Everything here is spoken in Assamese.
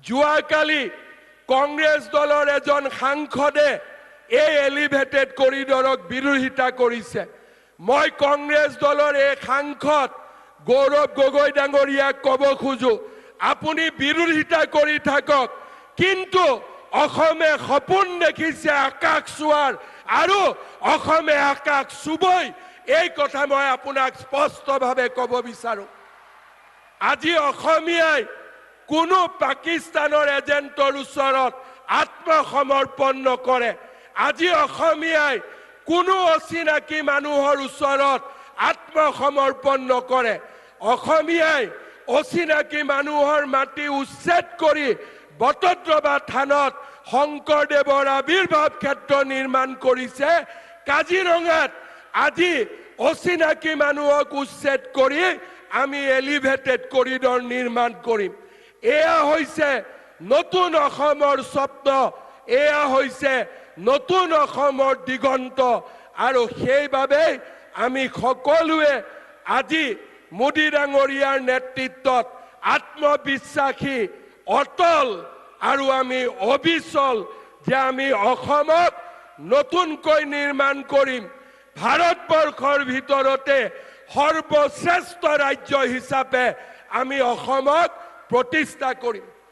যোৱাকালি কংগ্ৰেছ দলৰ এজন সাংসদে এই এলিভেটেড কৰিডৰক বিৰোধিতা কৰিছে। মই কংগ্ৰেছ দলৰ এই সাংসদ গৌৰৱ গগৈ ডাঙৰীয়াক ক'ব খোজো, আপুনি বিৰোধিতা কৰি থাকক, কিন্তু অসমে সপোন দেখিছে আকাশ চোৱাৰ, আৰু অসমে আকাশ চুবই, এই কথা মই আপোনাক স্পষ্টভাৱে ক'ব বিচাৰো। আজি অসমীয়াই কোনো পাকিস্তানৰ এজেণ্টৰ ওচৰত আত্মসমৰ্পণ নকৰে। আজি অসমীয়াই কোনো অচিনাকি মানুহৰ ওচৰত আত্মসমৰ্পণ নকৰে। অসমীয়াই অচিনাকি মানুহৰ মাটি উচ্ছেদ কৰি বটদ্ৰৱা থানত শংকৰদেৱৰ আবিৰ্ভাৱ ক্ষেত্ৰ নিৰ্মাণ কৰিছে। কাজিৰঙাত আজি অচিনাকি মানুহক উচ্ছেদ কৰি আমি এলিভেটেড কৰিডৰ নিৰ্মাণ কৰিম। এয়া হৈছে নতুন অসমৰ স্বপ্ন, এয়া হৈছে নতুন অসমৰ দিগন্ত, আৰু সেইবাবে আমি সকলোৱে আজি মোদী ডাঙৰীয়াৰ নেতৃত্বত আত্মবিশ্বাসী, অটল আৰু আমি অবিচল যে আমি অসমক নতুনকৈ নিৰ্মাণ কৰিম। ভাৰতবৰ্ষৰ ভিতৰতে সৰ্বশ্ৰেষ্ঠ ৰাজ্য হিচাপে আমি অসমক প্ৰতিষ্ঠা কৰিম।